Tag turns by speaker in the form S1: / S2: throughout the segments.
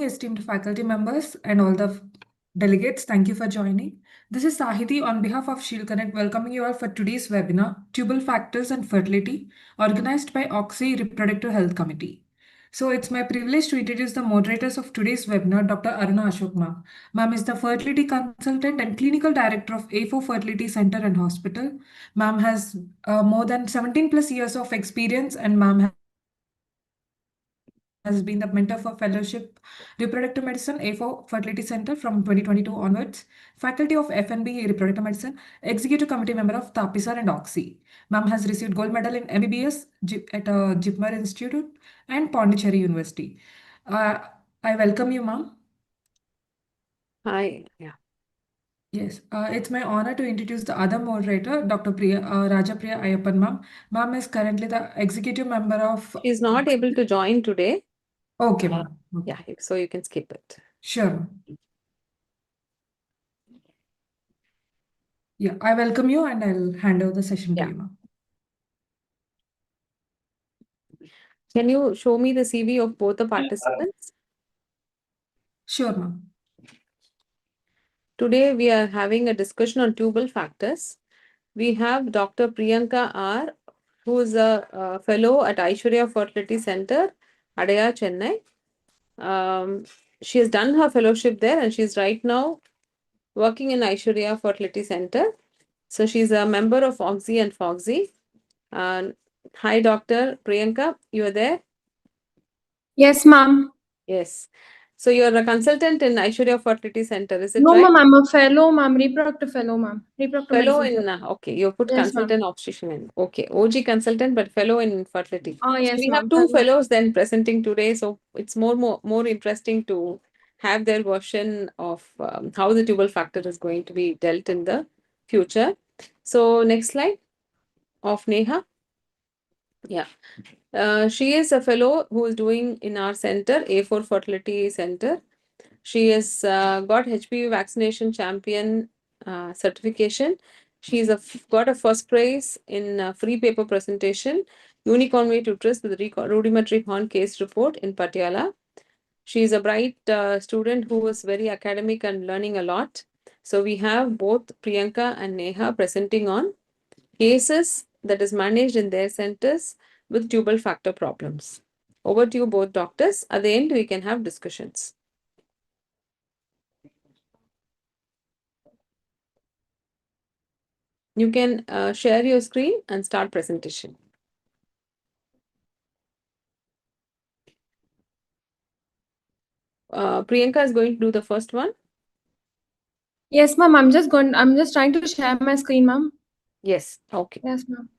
S1: esteemed faculty members, and all the delegates. Thank you for joining. This is Sahiti on behalf of Shield Connect, welcoming you all for today's webinar, Tubal Factors and Fertility, organized by Oxy Reproductive Health Committee. So it's my privilege to introduce the moderators of today's webinar, Dr. Aruna Ashok ma'am. Ma'am is the fertility consultant and clinical director of A4 Fertility Center and Hospital. Ma'am has more than 17 plus years of experience, and ma'am has been the mentor for Fellowship Reproductive Medicine, A4 Fertility Center from 2022 onwards, faculty of FNB Reproductive Medicine, executive committee member of Tapisar and Oxy. Ma'am has received gold medal in MBBS at Jipmer Institute and Pondicherry University. I welcome you, ma'am.
S2: Hi. Yeah.
S1: Yes, it's my honor to introduce the other moderator, Dr. Rajapriya Ayappan, ma'am. Ma'am is currently the executive member of.
S2: She's not able to join today.
S1: Okay, ma'am. Okay.
S2: Yeah, so you can skip it.
S1: Sure. Yeah, I welcome you and I'll hand over the session to you, ma'am.
S2: Can you show me the CV of both the participants?
S1: Sure, ma'am.
S2: Today we are having a discussion on tubal factors. We have Dr. Priyanka R, who is a fellow at Aishwarya Fertility Center, Adaya, Chennai. She has done her fellowship there and she's right now working in Aishwarya Fertility Center. So she's a member of Oxy and Foxy. Hi, Dr. Priyanka, you are there?
S3: Yes, ma'am.
S2: Yes. So you're a consultant in Aishwarya Fertility Center, is it
S3: No,
S2: right?
S3: ma'am, I'm a fellow, ma'am, reproductive fellow, ma'am. Reproductive
S2: Fellow
S3: medicine.
S2: in, okay, you put
S3: Yes,
S2: consultant obstetrician in. Okay, OG consultant, but fellow in fertility.
S3: Oh, yes,
S2: So we have
S3: ma'am.
S2: two
S3: Fellow.
S2: fellows then presenting today. So it's more interesting to have their version of how the tubal factor is going to be dealt in the future. So next slide of Neha. Yeah. She is a fellow who is doing in our center, A4 Fertility Center. She has got HPV vaccination champion certification. She's got a first prize in free paper presentation, Unicorn Way Tutress with rudimentary horn case report in Patiala. She is a bright student who is very academic and learning a lot. So we have both Priyanka and Neha presenting on cases that is managed in their centers with tubal factor problems. Over to you both doctors. At the end, we can have discussions. You can share your screen and start presentation. Priyanka is going to do the first one.
S3: Yes, ma'am. I'm just trying to share my screen, ma'am.
S2: Yes. Okay.
S3: Yes, ma'am.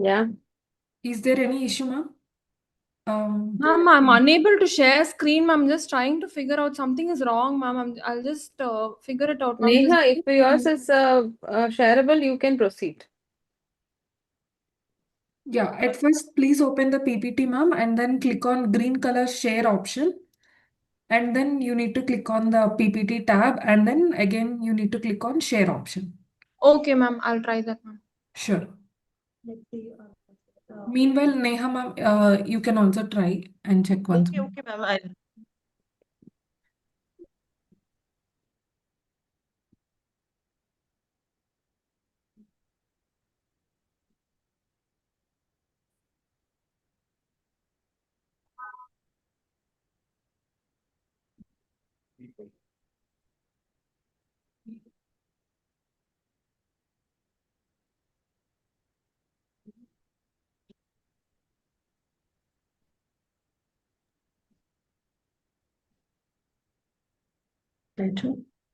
S2: Yeah.
S1: Is there any issue, ma'am?
S3: Ma'am, I'm unable to share screen, ma'am. I'm just trying to figure out something is wrong, ma'am. I'll just figure it out, ma'am.
S2: Neha, if yours is shareable, you can proceed.
S1: Yeah, at first, please open the PPT, ma'am, and then click on green color share option. And then you need to click on the PPT tab, and then again, you need to click on share option.
S3: Okay, ma'am. I'll try that, ma'am.
S1: Sure. Meanwhile, Neha, ma'am, you can also try and check once more.
S4: Okay, ma'am.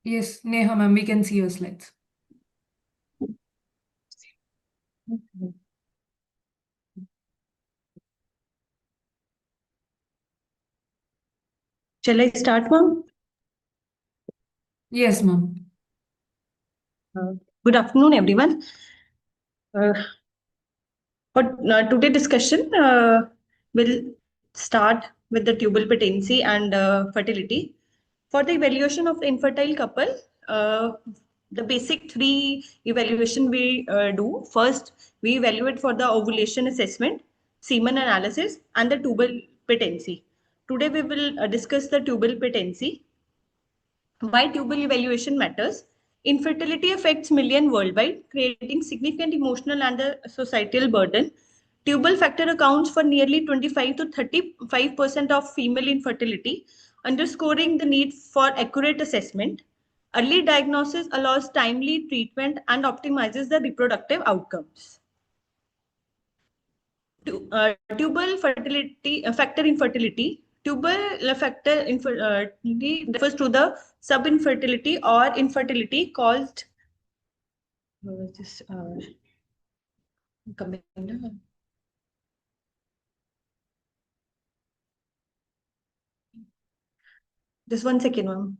S1: Yes, Neha, ma'am, we can see your slides.
S4: Shall I start, ma'am?
S1: Yes, ma'am.
S4: Good afternoon, everyone. Uh, for today's discussion, we'll start with the tubal patency and fertility. For the evaluation of infertile couple, the basic three evaluation we do. First, we evaluate for the ovulation assessment, semen analysis, and the tubal patency. Today, we will discuss the tubal patency. Why tubal evaluation matters. Infertility affects millions worldwide, creating significant emotional and societal burden. Tubal factor accounts for nearly 25 to 35% of female infertility, underscoring the need for accurate assessment. Early diagnosis allows timely treatment and optimizes the reproductive outcomes. Tubal fertility factor infertility. Tubal factor infertility refers to the subinfertility or infertility caused. Just coming. Just 1 second, ma'am.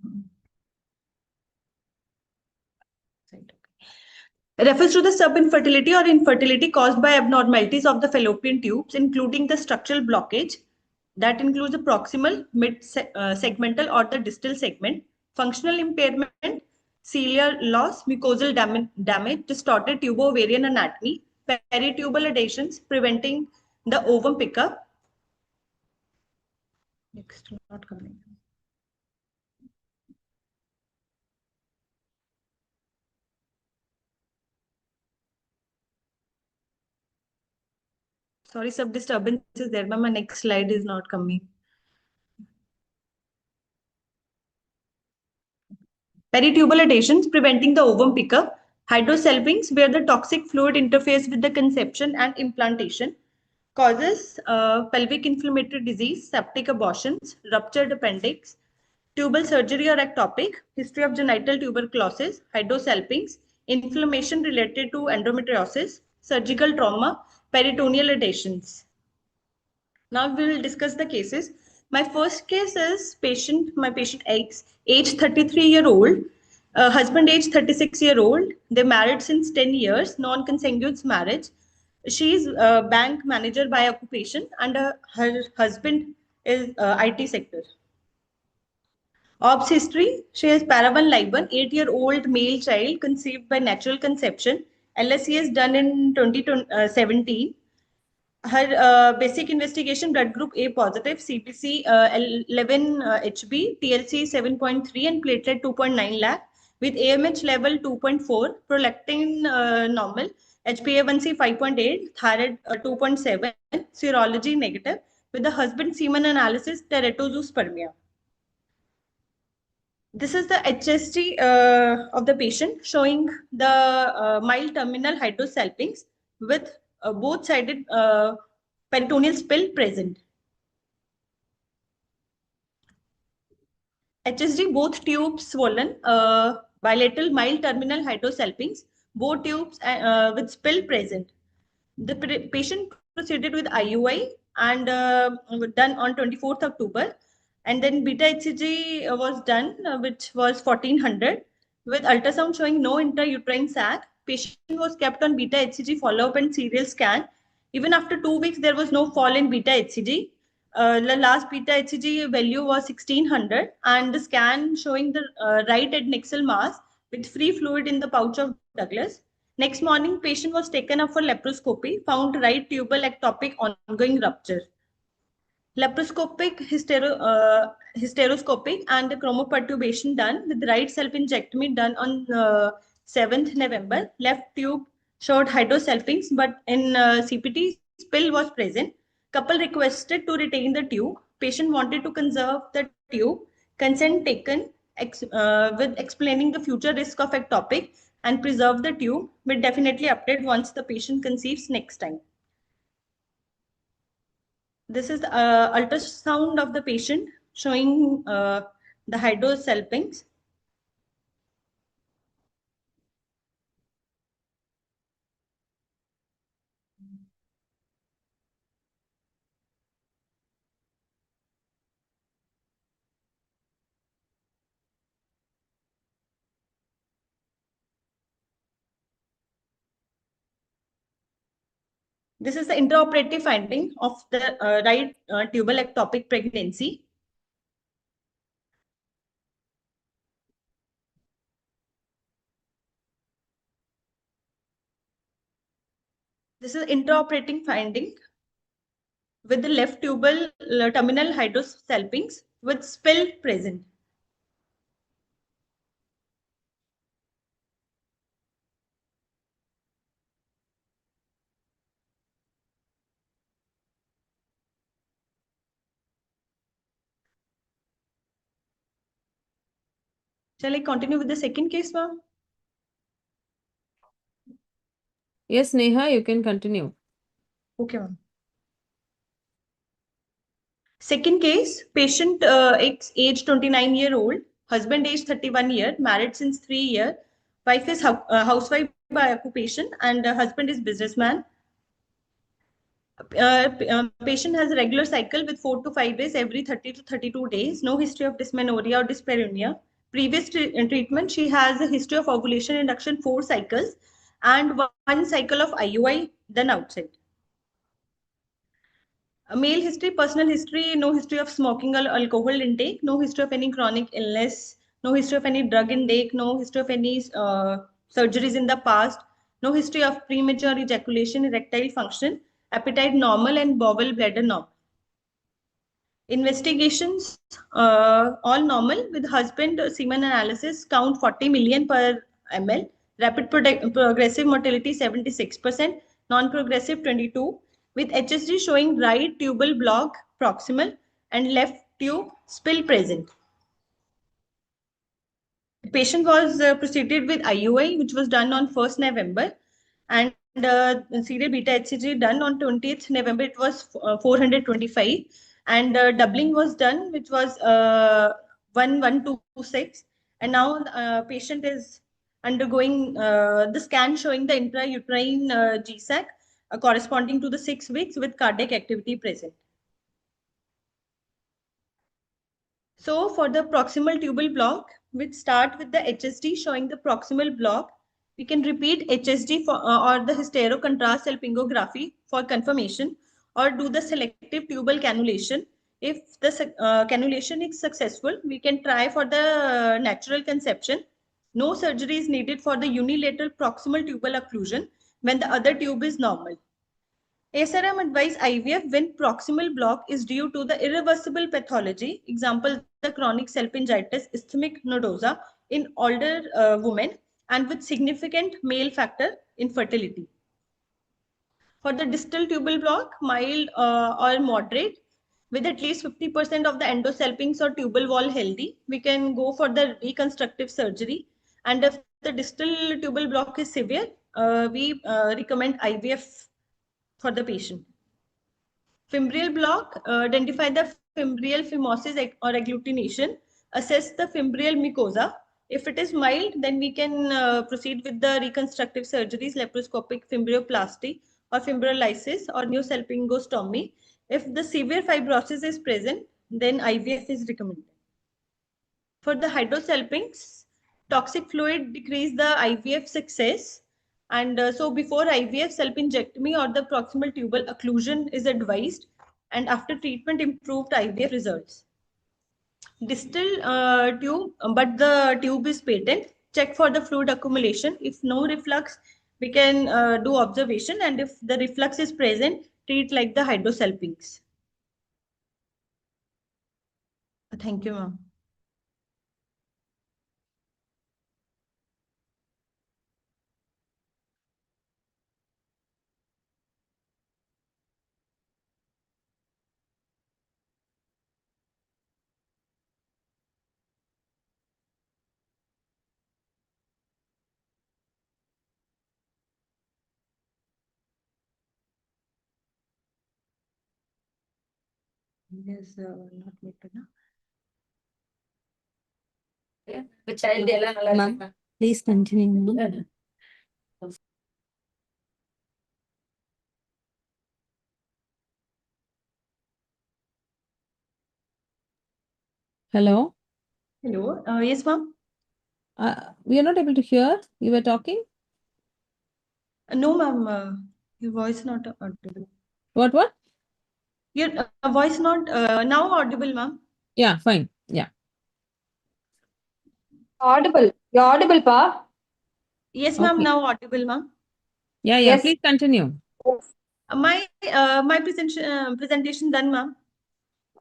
S4: Refers to the subinfertility or infertility caused by abnormalities of the fallopian tubes, including the structural blockage that includes the proximal, mid-segmental, or the distal segment, functional impairment, ciliar loss, mucosal damage, distorted tubo-ovarian anatomy, peritubal adhesions, preventing the ovum pickup. Next, not coming. Sorry, some disturbance is there, but my next slide is not coming. Peritubal adhesions preventing the ovum pickup. Hydrosalpinx, where the toxic fluid interferes with the conception and implantation, causes pelvic inflammatory disease, septic abortions, ruptured appendix, tubal surgery or ectopic, history of genital tuberculosis, hydrosalpinx, inflammation related to endometriosis, surgical trauma, peritoneal adhesions. Now we will discuss the cases. My first case is my patient X, age 33-year-old, husband age 36-year-old. They married since 10 years, non-consanguineous marriage. She is a bank manager by occupation and her husband is IT sector. Obs history, she has Paravan Liban, 8-year-old male child conceived by natural conception. LSC is done in 2017. Her basic investigation blood group A positive, CPC 11 HB, TLC 7.3 and platelet 2.9 lakh with AMH level 2.4, prolactin normal, HbA1c 5.8, thyroid 2.7, serology negative with the husband semen analysis teratozoospermia. This is the HST of the patient showing the mild terminal hydrosalpinx with both-sided peritoneal spill present. HSD, both tubes swollen, bilateral mild terminal hydrosalpinx, both tubes with spill present. The patient proceeded with IUI and done on 24th October. And then beta HCG was done, which was 1400 with ultrasound showing no intrauterine sac. Patient was kept on beta HCG follow-up and serial scan. Even after 2 weeks, there was no fall in beta HCG. The last beta HCG value was 1600 and the scan showing the right adnexal mass with free fluid in the pouch of Douglas. Next morning, patient was taken up for laparoscopy, found right tubal ectopic ongoing rupture. Laparoscopic, hysteroscopic and the chromoperturbation done with right self-injectomy done on 7th November. Left tube showed hydrosalpinx, but in CPT, spill was present. Couple requested to retain the tube. Patient wanted to conserve the tube. Consent taken with explaining the future risk of ectopic and preserve the tube. Will definitely update once the patient conceives next time. This is the ultrasound of the patient showing the hydrosalpinx. This is the intraoperative finding of the right tubal ectopic pregnancy. This is intraoperating finding with the left tubal terminal hydrosalpinx with spill present. Shall I continue with the second case, ma'am?
S2: Yes, Neha, you can continue.
S4: Okay, ma'am. Second case, patient age 29-year-old, husband age 31-year, married since 3 years, wife is housewife by occupation, and husband is businessman. Patient has a regular cycle with 4 to 5 days every 30 to 32 days. No history of dysmenorrhea or dyspareunia. Previous treatment, she has a history of ovulation induction 4 cycles and 1 cycle of IUI done outside. Male history, personal history, no history of smoking or alcohol intake, no history of any chronic illness, no history of any drug intake, no history of any surgeries in the past, no history of premature ejaculation, erectile function, appetite normal and bowel bladder normal. Investigations all normal with husband semen analysis count 40 million per ml, rapid progressive mortality 76%, non-progressive 22, with HSG showing right tubal block proximal and left tube spill present. The patient was proceeded with IUI, which was done on 1st November, and serial beta HCG done on 20th November. It was 425, and doubling was done, which was 1126. And now patient is undergoing the scan showing the intrauterine GSAC corresponding to the 6 weeks with cardiac activity present. So for the proximal tubal block, we start with the HSD showing the proximal block. We can repeat HSD for, or the hysterocontrast salpingography for confirmation, or do the selective tubal cannulation. If the cannulation is successful, we can try for the natural conception. No surgery is needed for the unilateral proximal tubal occlusion when the other tube is normal. ASRM advise IVF when proximal block is due to the irreversible pathology, example the chronic salpingitis, ischemic nodosa in older women and with significant male factor infertility. For the distal tubal block, mild or moderate, with at least 50% of the endosalpinx or tubal wall healthy, we can go for the reconstructive surgery. And if the distal tubal block is severe, we recommend IVF for the patient. Fimbrial block, identify the fimbrial phimosis or agglutination, assess the fimbrial mucosa. If it is mild, then we can proceed with the reconstructive surgeries, laparoscopic fimbrioplasty or fimbriolysis or neosalpingostomy. If the severe fibrosis is present, then IVF is recommended. For the hydrosalpinx, toxic fluid decrease the IVF success. And so before IVF, salpingectomy or the proximal tubal occlusion is advised. And after treatment, improved IVF results. Distal tube, but the tube is patent. Check for the fluid accumulation. If no reflux, we can do observation. And if the reflux is present, treat like the hydrosalpinx. Thank you, ma'am. Yes, not muted, no?
S5: Ma'am, please continue.
S2: Hello?
S4: Hello. Yes, ma'am.
S2: We are not able to hear. You were talking?
S4: No, ma'am. Your voice not audible.
S2: What?
S4: Your voice not now audible, ma'am.
S2: Yeah, fine. Yeah.
S6: Audible. You're audible, Pa?
S4: Yes, ma'am.
S2: Okay.
S4: Now audible, ma'am.
S2: Yeah.
S6: Yes.
S2: Please continue.
S4: My presentation done, ma'am.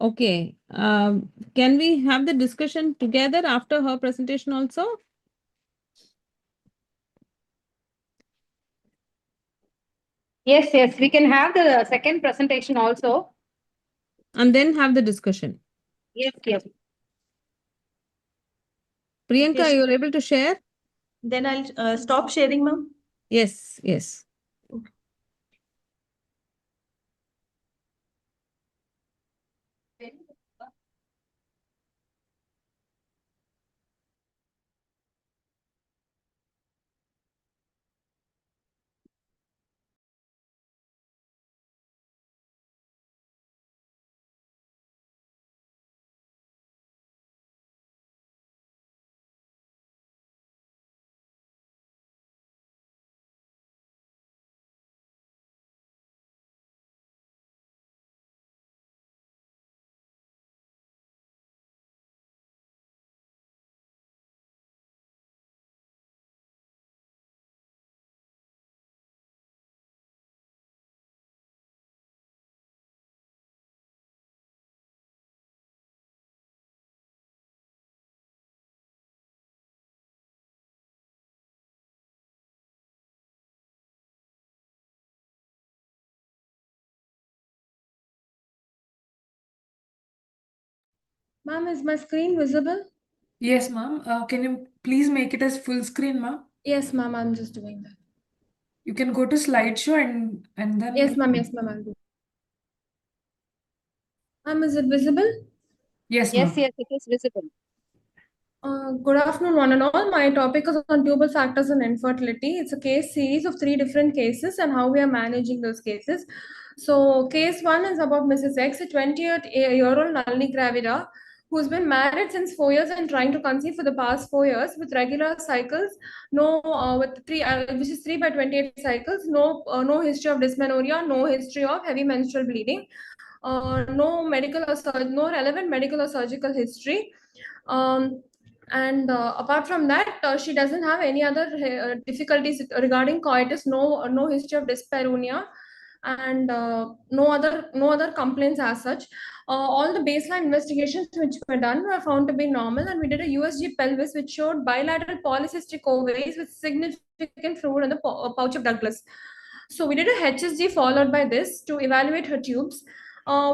S2: Okay. Can we have the discussion together after her presentation also?
S6: Yes. We can have the second presentation also.
S2: And then have the discussion.
S6: Yes.
S2: Priyanka,
S4: Okay,
S2: you're able to share?
S4: then I'll stop sharing, ma'am.
S2: Yes.
S4: Okay.
S3: Ma'am, is my screen visible?
S1: Yes, ma'am. Can you please make it as full screen, ma'am?
S3: Yes, ma'am, I'm just doing that.
S1: You can go to slideshow and then.
S3: Yes, ma'am, I'll do. Ma'am, is it visible?
S1: Yes, ma'am.
S6: Yes, it is visible.
S3: Good afternoon, one and all. My topic is on tubal factors and infertility. It's a case series of 3 different cases and how we are managing those cases. So, case 1 is about Mrs. X, a 28-year-old nullly gravida, who's been married since 4 years and trying to conceive for the past 4 years with regular cycles, with 3, which is 3 by 28 cycles, no history of dysmenorrhea, no history of heavy menstrual bleeding, no relevant medical or surgical history. And apart from that, she doesn't have any other difficulties regarding coitus, no history of dyspareunia, and no other complaints as such. All the baseline investigations which were done were found to be normal, and we did a USG pelvis which showed bilateral polycystic ovaries with significant fluid in the pouch of Douglas. So we did a HSG followed by this to evaluate her tubes,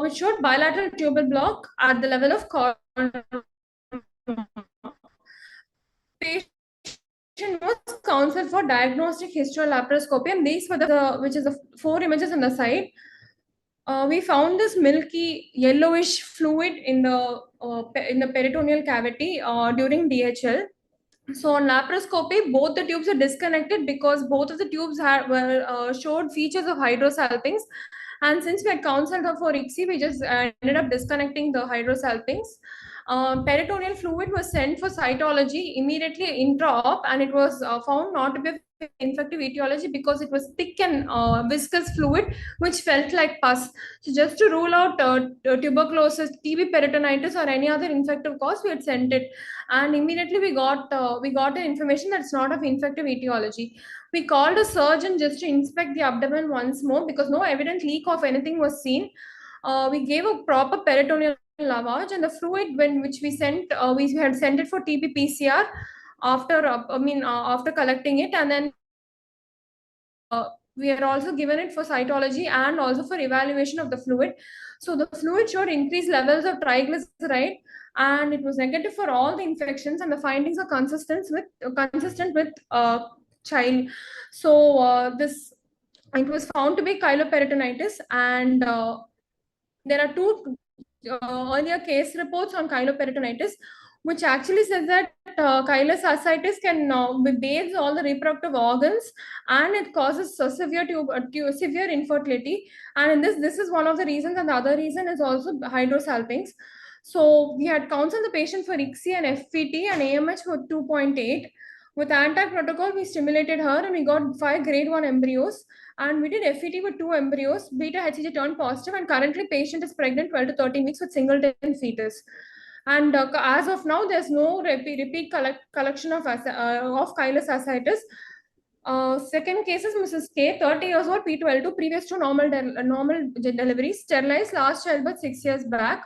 S3: which showed bilateral tubal block at the level of patient was counseled for diagnostic hysterolaparoscopy, and these were which is the 4 images on the side. We found this milky yellowish fluid in the peritoneal cavity during DHL. So on laparoscopy, both the tubes are disconnected because both of the tubes showed features of hydrosalpinx. And since we had counseled her for ICSI, we just ended up disconnecting the hydrosalpinx. Peritoneal fluid was sent for cytology immediately intra-op, and it was found not to be infective etiology because it was thick and viscous fluid which felt like pus. So just to rule out tuberculosis, TB peritonitis, or any other infective cause, we had sent it, and immediately we got the information that it's not of infective etiology. We called a surgeon just to inspect the abdomen once more because no evident leak of anything was seen. We gave a proper peritoneal lavage, and the fluid which we sent, we had sent it for TB PCR after collecting it, and then we are also given it for cytology and also for evaluation of the fluid. So the fluid showed increased levels of triglyceride, and it was negative for all the infections, and the findings are consistent with child. So it was found to be chylomperitonitis, and there are 2 earlier case reports on chylomperitonitis, which actually says that chylous ascites can bathe all the reproductive organs, and it causes severe infertility. And in this is one of the reasons, and the other reason is also hydrosalpinx. So we had counseled the patient for ICSI and FPT and AMH for 2.8. With anti-protocol, we stimulated her and we got 5 grade 1 embryos. And we did FET with 2 embryos. Beta HCG turned positive, and currently patient is pregnant 12 to 13 weeks with singleton fetus. And as of now, there's no repeat collection of chylous ascites. Second case is Mrs. K, 30 years old, P12, previous to normal delivery, sterilized last childbirth 6 years back.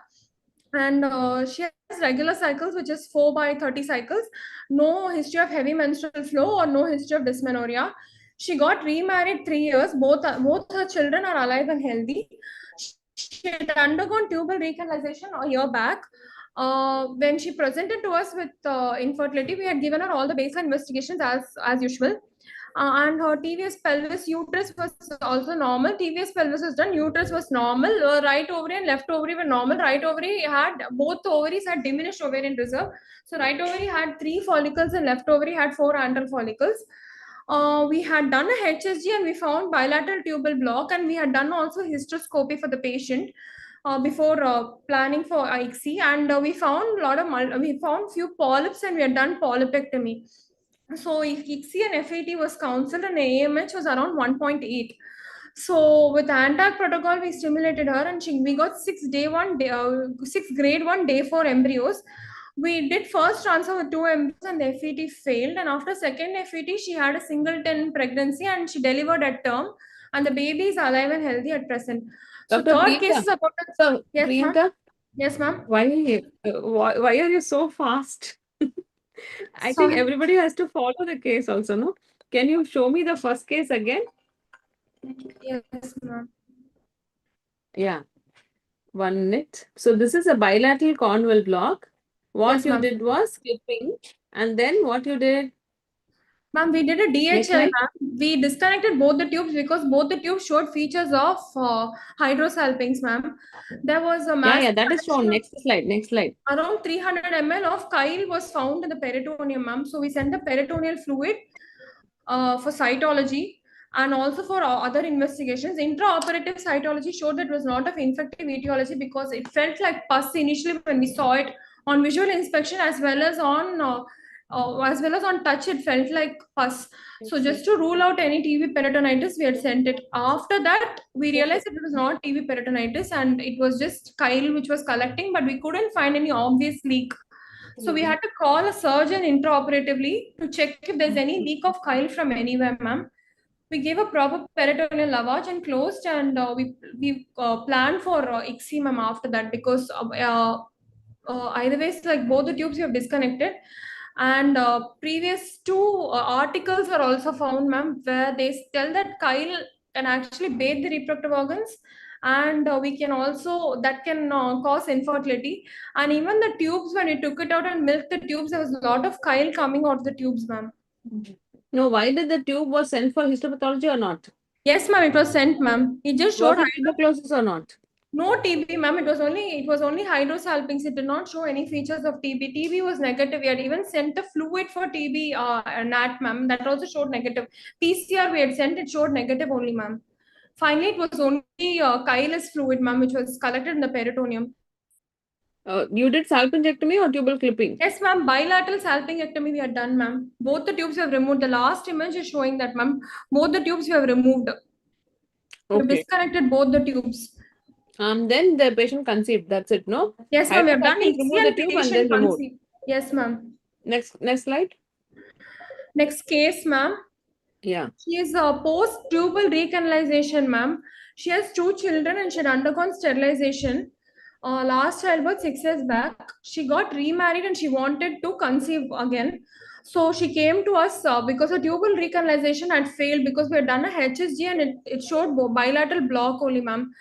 S3: And she has regular cycles, which is 4 by 30 cycles, no history of heavy menstrual flow or no history of dysmenorrhea. She got remarried 3 years. Both her children are alive and healthy. She had undergone tubal recanalization a year back. When she presented to us with infertility, we had given her all the baseline investigations as usual. And her TVS pelvis uterus was also normal. TVS pelvis was done, uterus was normal. Right ovary and left ovary were normal. Right ovary had, both ovaries had diminished ovarian reserve. So right ovary had 3 follicles and left ovary had 4 antral follicles. We had done a HSG and we found bilateral tubal block, and we had done also hysteroscopy for the patient before planning for ICSI, and we found we found few polyps and we had done polypectomy. So if ICSI and FAT was counseled and AMH was around 1.8. So with ANTAC protocol, we stimulated her and we got 6 grade 1 day 4 embryos. We did first transfer with 2 embryos and the FET failed. And after second FET, she had a singleton pregnancy and she delivered at term. And the baby is alive and healthy at present. So
S2: Dr.
S3: third case
S2: Priyanka.
S3: is about
S2: So,
S3: yes, ma'am.
S2: Priyanka,
S3: Yes, ma'am.
S2: why are you so fast? I think
S3: Sorry.
S2: everybody has to follow the case also, no? Can you show me the first case again?
S3: Yes, ma'am.
S2: Yeah. 1 minute. So this is a bilateral cornwall block. What
S3: Yes,
S2: you
S3: ma'am.
S2: did was clipping, and then what you did?
S3: Ma'am, we did a
S2: Next
S3: DHL,
S2: slide.
S3: ma'am. We disconnected both the tubes because both the tubes showed features of hydrosalpinx, ma'am. There was a massive
S2: That is shown.
S3: collection
S2: Next slide. Next slide.
S3: around 300 ml of chyle was found in the peritoneum, ma'am. So we sent the peritoneal fluid for cytology and also for other investigations. Intraoperative cytology showed that it was not of infective etiology because it felt like pus initially when we saw it on visual inspection, as well as on touch. It felt like pus. So just to rule out any TB peritonitis, we had sent it. After that, we realized that it was not TB peritonitis and it was just chyle which was collecting, but we couldn't find any obvious leak. So we had to call a surgeon intraoperatively to check if there's any leak of chyle from anywhere, ma'am. We gave a proper peritoneal lavage and closed, and we planned for ICSI, ma'am, after that, because either ways, like both the tubes we have disconnected. And previous 2 articles are also found, ma'am, where they tell that chyle can actually bathe the reproductive organs, and we can also that can cause infertility. And even the tubes, when we took it out and milked the tubes, there was a lot of chyle coming out of the tubes, ma'am.
S2: No, why did the tube was sent for histopathology or not?
S3: Yes, ma'am, it was sent, ma'am. It just showed
S2: Was it tuberculosis or not?
S3: no TB, ma'am. It was only hydrosalpinx. It did not show any features of TB. TB was negative. We had even sent the fluid for TB NAT, ma'am. That also showed negative. PCR we had sent, it showed negative only, ma'am. Finally, it was only chylous fluid, ma'am, which was collected in the peritoneum.
S2: You did salpingectomy or tubal clipping?
S3: Yes, ma'am. Bilateral salpingectomy we had done, ma'am. Both the tubes we have removed. The last image is showing that, ma'am. Both the tubes we have removed. We have
S2: Okay.
S3: disconnected both the tubes.
S2: Then the patient conceived. That's it, no?
S3: Yes, ma'am. We have done
S2: Hydrosalpinx, remove the
S3: ICSI
S2: tube and
S3: patient
S2: then remove.
S3: conceived. Yes, ma'am.
S2: Next slide.
S3: Next case, ma'am.
S2: Yeah.
S3: She is a post-tubal recanalization, ma'am. She has 2 children and she had undergone sterilization. Last childbirth 6 years back. She got remarried and she wanted to conceive again. So she came to us because her tubal recanalization had failed because we had done a HSG and it showed bilateral block only, ma'am.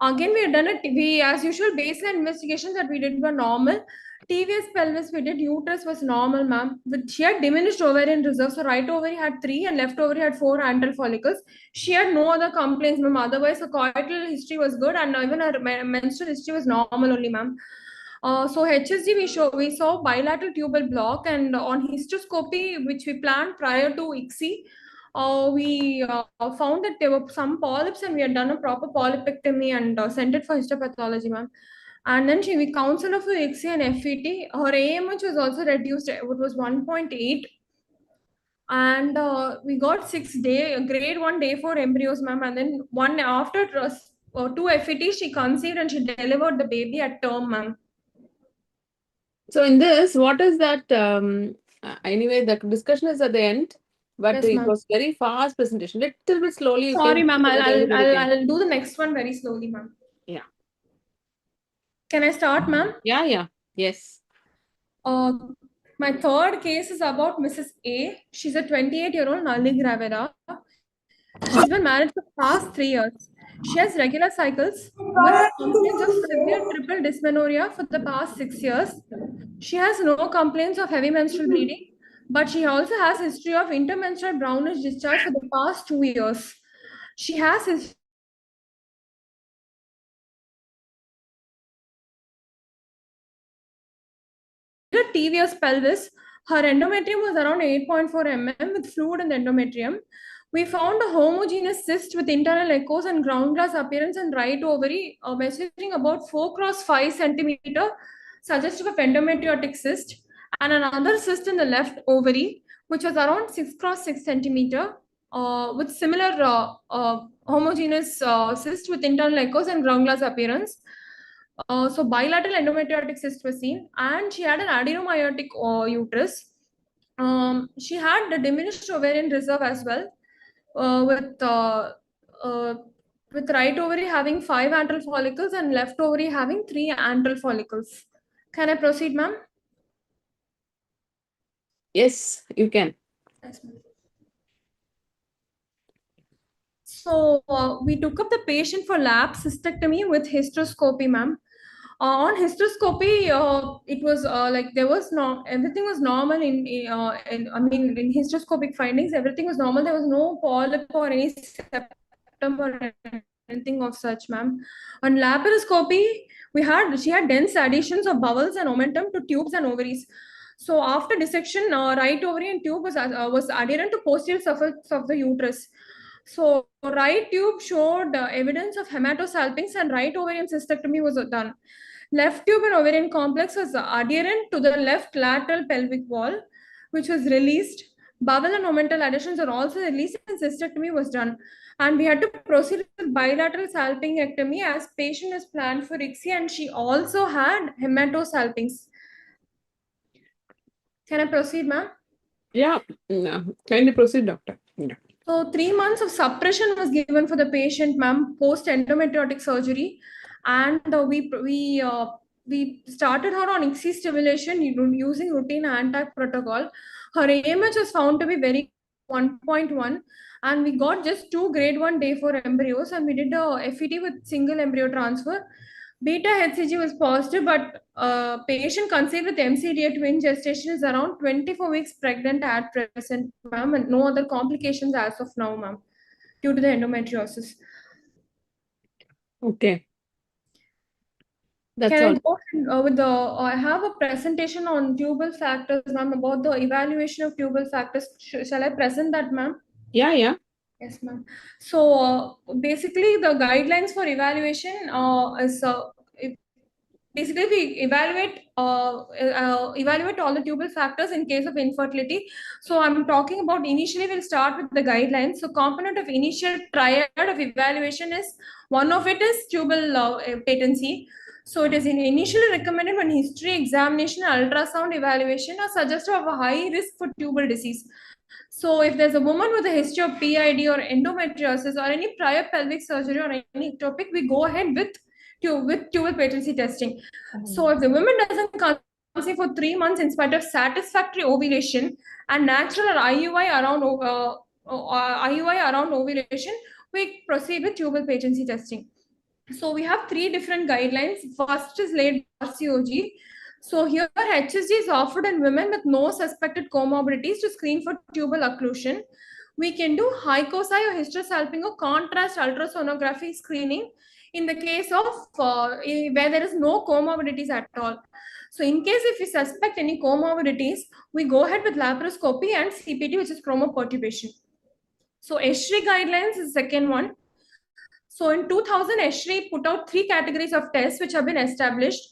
S3: Again, we had done as usual, baseline investigations that we did were normal. TVS pelvis we did, uterus was normal, ma'am. But she had diminished ovarian reserve. So right ovary had 3 and left ovary had 4 antral follicles. She had no other complaints, ma'am. Otherwise, her coital history was good and even her menstrual history was normal only, ma'am. So HSG we saw bilateral tubal block, and on hysteroscopy, which we planned prior to ICSI, we found that there were some polyps and we had done a proper polypectomy and sent it for histopathology, ma'am. And then we counseled her for ICSI and FET. Her AMH was also reduced. It was 1.8. and we got 6 grade 1 day 4 embryos, ma'am, and then one after 2 FET she conceived and she delivered the baby at term, ma'am.
S2: So in this, what is that? Anyway, the discussion is at the end, but
S3: Yes,
S2: it
S3: ma'am.
S2: was very fast presentation. Little bit slowly. You
S3: Sorry,
S2: can
S3: ma'am.
S2: so that everybody can.
S3: I'll do the next one very slowly, ma'am.
S2: Yeah.
S3: Can I start, ma'am?
S2: Yeah, yeah. Yes.
S3: My third case is about Mrs. A. She's a 28-year-old nulli gravida. She's been married for the past 3 years. She has regular cycles with complaints of severe triple dysmenorrhea for the past 6 years. She has no complaints of heavy menstrual bleeding, but she also has history of intermenstrual brownish discharge for the past 2 years. She has history TVS pelvis. Her endometrium was around 8.4 mm with fluid in the endometrium. We found a homogeneous cyst with internal echoes and ground glass appearance in right ovary, measuring about 4 cross 5 centimeter, suggestive of endometriotic cyst, and another cyst in the left ovary, which was around 6 cross 6 centimeter, with similar homogeneous cyst with internal echoes and ground glass appearance. So bilateral endometriotic cyst was seen, and she had an adenomyotic uterus. She had the diminished ovarian reserve as well, uh, with right ovary having 5 antral follicles and left ovary having 3 antral follicles. Can I proceed, ma'am?
S2: Yes, you can.
S3: Yes, ma'am. So we took up the patient for lap cystectomy with hysteroscopy, ma'am. On hysteroscopy, it was like there was no everything was normal in hysteroscopic findings, everything was normal. There was no polyp or any septum or anything of such, ma'am. On laparoscopy, she had dense additions of bowels and omentum to tubes and ovaries. So after dissection, right ovary and tube was adherent to posterior surface of the uterus. So right tube showed evidence of hematosalpinx and right ovarian cystectomy was done. Left tube and ovarian complex was adherent to the left lateral pelvic wall, which was released. Bowel and omental adhesions are also released and cystectomy was done. And we had to proceed with bilateral salpingectomy as patient is planned for ICSI and she also had hematosalpinx. Can I proceed, ma'am?
S2: Yeah. No. Kindly proceed, doctor. Yeah.
S3: So 3 months of suppression was given for the patient, ma'am, post endometriotic surgery, and we started her on ICSI stimulation using routine anti protocol. Her AMH was found to be very 1.1, and we got just 2 grade 1 day 4 embryos, and we did a FET with single embryo transfer. Beta HCG was positive, but patient conceived with MCDA twin gestation is around 24 weeks pregnant at present, ma'am, and no other complications as of now, ma'am, due to the endometriosis.
S2: Okay. That's
S3: Can
S2: all.
S3: I go with the? I have a presentation on tubal factors, ma'am, about the evaluation of tubal factors. Shall I present that, ma'am?
S2: Yeah, yeah.
S3: Yes, ma'am. So basically, the guidelines for evaluation is basically we evaluate all the tubal factors in case of infertility. So I'm talking about initially we'll start with the guidelines. So component of initial triad of evaluation is one of it is tubal patency. So it is initially recommended when history examination, ultrasound evaluation are suggestive of a high risk for tubal disease. So if there's a woman with a history of PID or endometriosis or any prior pelvic surgery or any ectopic, we go ahead with tubal patency testing. So if the woman doesn't conceive for 3 months in spite of satisfactory ovulation and natural or IUI around ovulation, we proceed with tubal patency testing. So we have 3 different guidelines. First is laid by RCOG. So here HSG is offered in women with no suspected comorbidities to screen for tubal occlusion. We can do hycosi or hysterosalpingo or contrast ultrasonography screening in the case of where there is no comorbidities at all. So in case if we suspect any comorbidities, we go ahead with laparoscopy and CPT, which is chromoperturbation. So ESHRI guidelines is the second one. So in 2000, ESHRI put out 3 categories of tests which have been established.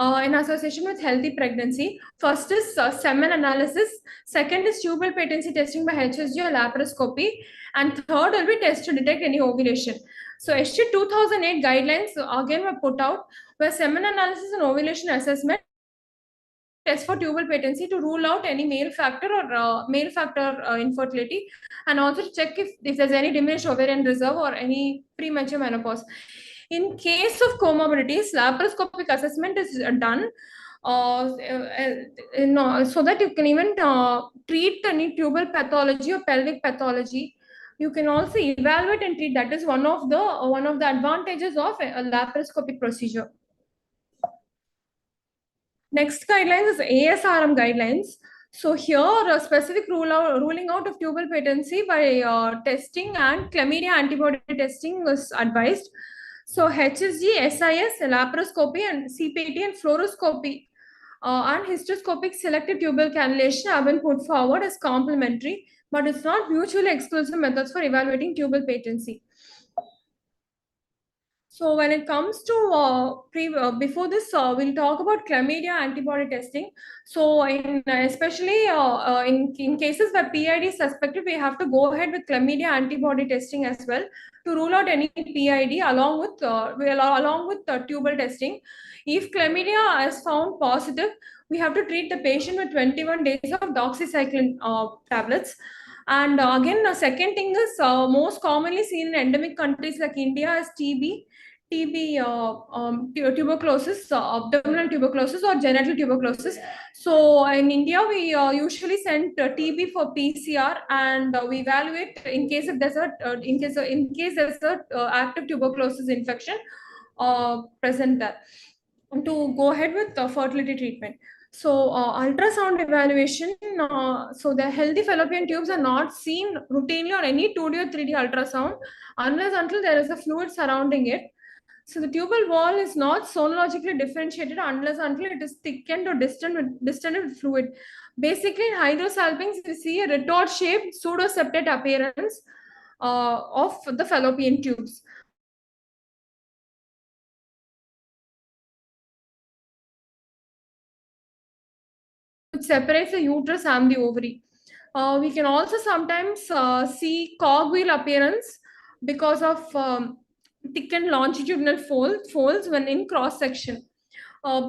S3: in association with healthy pregnancy. First is semen analysis. Second is tubal patency testing by HSG or laparoscopy. And third will be test to detect any ovulation. So SG 2008 guidelines again were put out where semen analysis and ovulation assessment test for tubal patency to rule out any male factor or infertility, and also to check if there's any diminished ovarian reserve or any premature menopause. In case of comorbidities, laparoscopic assessment is done so that you can even treat any tubal pathology or pelvic pathology. You can also evaluate and treat. That is one of the advantages of a laparoscopic procedure. Next guidelines is ASRM guidelines. So here a specific ruling out of tubal patency by testing and chlamydia antibody testing was advised. So HSG, SIS, laparoscopy and CPT and fluoroscopy and hysteroscopic selective tubal cannulation have been put forward as complementary, but it's not mutually exclusive methods for evaluating tubal patency. So when it comes to before this, we'll talk about chlamydia antibody testing. So especially in cases where PID is suspected, we have to go ahead with chlamydia antibody testing as well to rule out any PID along with tubal testing. If chlamydia is found positive, we have to treat the patient with 21 days of doxycycline tablets. And again, the second thing is most commonly seen in endemic countries like India is TB, tuberculosis, abdominal tuberculosis or genital tuberculosis. So in India, we usually send TB for PCR, and we evaluate in case if there's a active tuberculosis infection present there, to go ahead with fertility treatment. So ultrasound evaluation, so the healthy fallopian tubes are not seen routinely on any 2D or 3D ultrasound until there is a fluid surrounding it. So the tubal wall is not sonologically differentiated until it is thickened or distended with fluid. Basically, in hydrosalpinx, we see a retort-shaped pseudoseptate appearance of the fallopian tubes. Which separates the uterus and the ovary. We can also sometimes see cogwheel appearance because of thickened longitudinal folds when in cross section.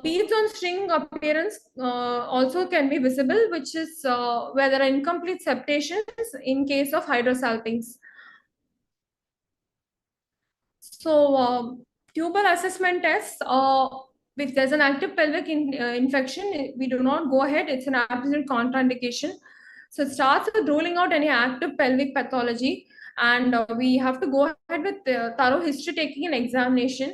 S3: Beads on string appearance also can be visible, which is where there are incomplete septations in case of hydrosalpinx. So tubal assessment tests, if there's an active pelvic infection, we do not go ahead. It's an absolute contraindication. So it starts with ruling out any active pelvic pathology, and we have to go ahead with thorough history taking and examination.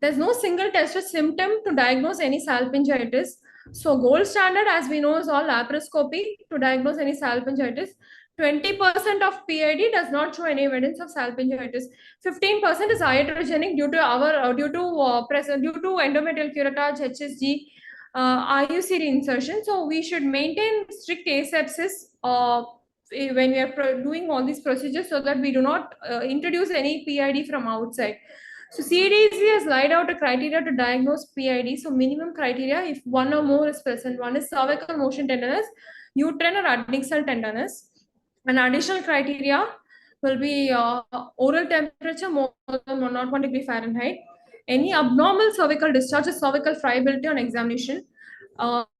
S3: There's no single test or symptom to diagnose any salpingitis. So gold standard, as we know, is all laparoscopy to diagnose any salpingitis. 20% of PID does not show any evidence of salpingitis. 15% is iatrogenic due to endometrial curettage, HSG, IUC insertion. So we should maintain strict asepsis when we are doing all these procedures, so that we do not introduce any PID from outside. So CDC has laid out a criteria to diagnose PID. So minimum criteria, if one or more is present, one is cervical motion tenderness, uterine or adnexal tenderness. An additional criteria will be oral temperature more than 101 degree Fahrenheit, any abnormal cervical discharge or cervical friability on examination,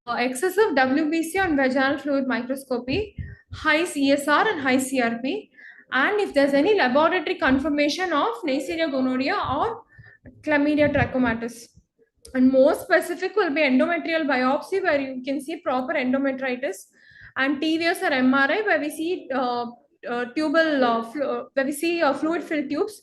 S3: excessive WBC on vaginal fluid microscopy, high CSR and high CRP, and if there's any laboratory confirmation of Neisseria gonorrhea or chlamydia trachomatis. And more specific will be endometrial biopsy, where you can see proper endometritis, and TVS or MRI, where we see fluid-filled tubes